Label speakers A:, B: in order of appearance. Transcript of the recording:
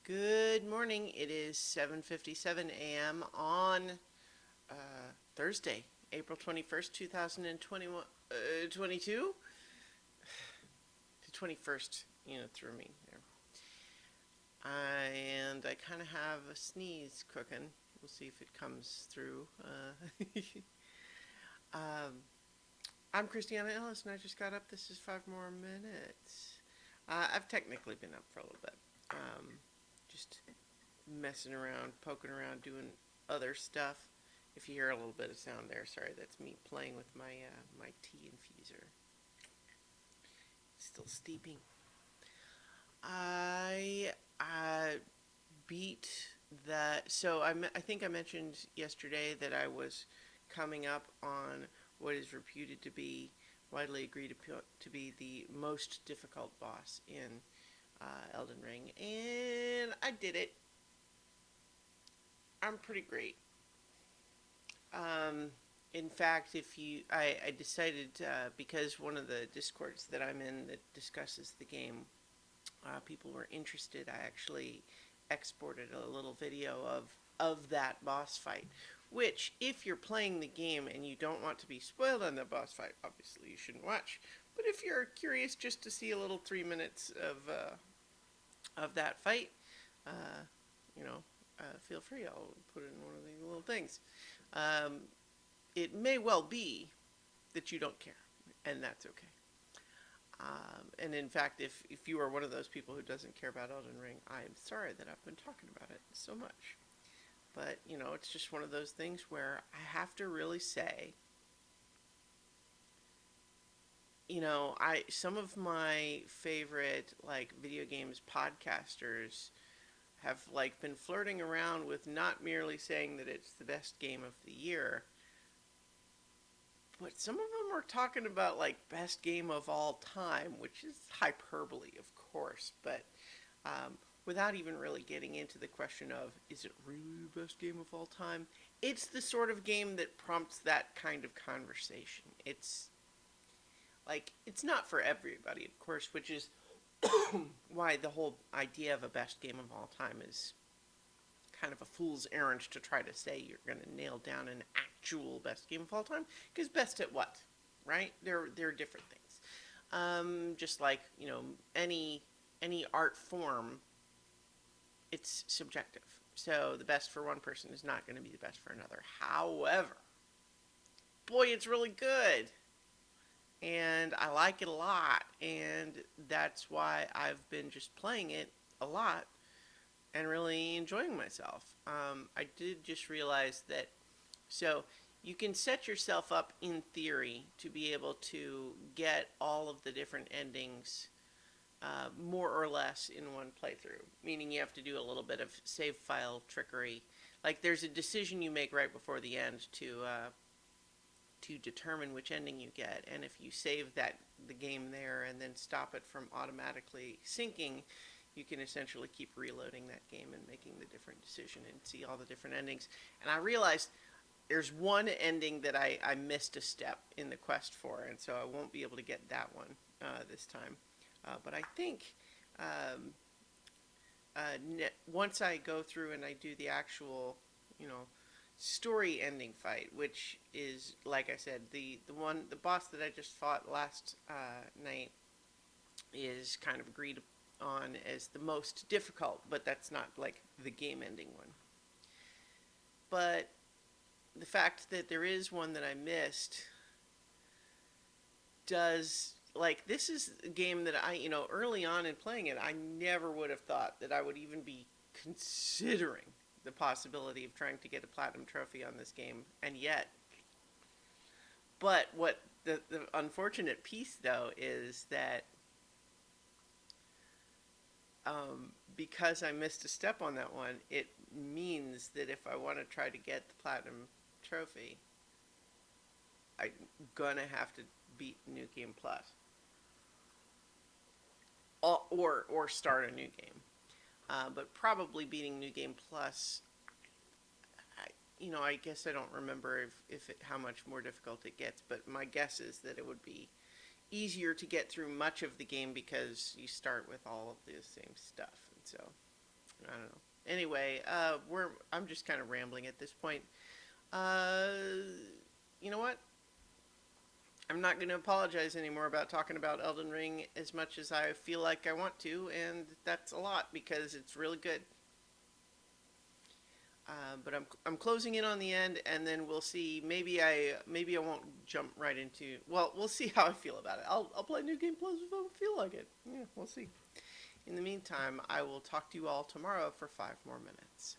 A: Good morning. It is 7:57 a.m. on Thursday, April 21st, 2021, 22? The 21st, threw me there. And I kind of have a sneeze cooking. We'll see if it comes through. Um, I'm Christiana Ellis, and I just got up. This is 5 more minutes. I've technically been up for a little bit. Just messing around, poking around, doing other stuff. If you hear a little bit of sound there, sorry, that's me playing with my tea infuser. It's still steeping. I beat that. So I think I mentioned yesterday that I was coming up on what is reputed to be widely agreed to be the most difficult boss in Elden Ring, and I did it. I'm pretty great. Um, in fact, I decided because one of the discords that I'm in that discusses the game, people were interested. I actually exported a little video of that boss fight. Which, if you're playing the game and you don't want to be spoiled on the boss fight, obviously you shouldn't watch. But if you're curious just to see a little 3 minutes of that fight, uh, you know, feel free. I'll put it in one of the little things. Um, it may well be that you don't care, and that's okay. And in fact, if you are one of those people who doesn't care about Elden Ring, I am sorry that I've been talking about it so much. But, it's just one of those things where I have to really say, some of my favorite like video games podcasters have like been flirting around with not merely saying that it's the best game of the year, but some of them are talking about like best game of all time, which is hyperbole, of course, but without even really getting into the question of is it really the best game of all time? It's the sort of game that prompts that kind of conversation. It's not for everybody, of course, which is why the whole idea of a best game of all time is kind of a fool's errand to try to say you're going to nail down an actual best game of all time. Because best at what, right? There are different things. Just like any art form, it's subjective. So the best for one person is not going to be the best for another. However, boy, it's really good. And I like it a lot, and that's why I've been just playing it a lot and really enjoying myself. I did just realize that, so you can set yourself up in theory to be able to get all of the different endings more or less in one playthrough, meaning you have to do a little bit of save file trickery. Like there's a decision you make right before the end to determine which ending you get, and if you save the game there and then stop it from automatically syncing, you can essentially keep reloading that game and making the different decision and see all the different endings. And I realized there's one ending that I missed a step in the quest for, and so I won't be able to get that one this time. But I think once I go through and I do the actual, story ending fight, which is, like I said, the boss that I just fought last night is kind of agreed on as the most difficult, but that's not like the game ending one. But the fact that there is one that I missed does, like, this is a game that early on in playing it, I never would have thought that I would even be considering the possibility of trying to get a platinum trophy on this game, and yet. But what the unfortunate piece, though, is that because I missed a step on that one, it means that if I want to try to get the platinum trophy, I'm gonna have to beat New Game Plus, or start a new game. But probably beating New Game Plus, I guess I don't remember how much more difficult it gets, but my guess is that it would be easier to get through much of the game because you start with all of the same stuff. And so I don't know. Anyway, I'm just kind of rambling at this point. You know what? I'm not going to apologize anymore about talking about Elden Ring as much as I feel like I want to, and that's a lot because it's really good. But I'm closing in on the end, and then we'll see. Maybe I won't jump right into. Well, we'll see how I feel about it. I'll play New Game Plus if I feel like it. Yeah, we'll see. In the meantime, I will talk to you all tomorrow for 5 more minutes.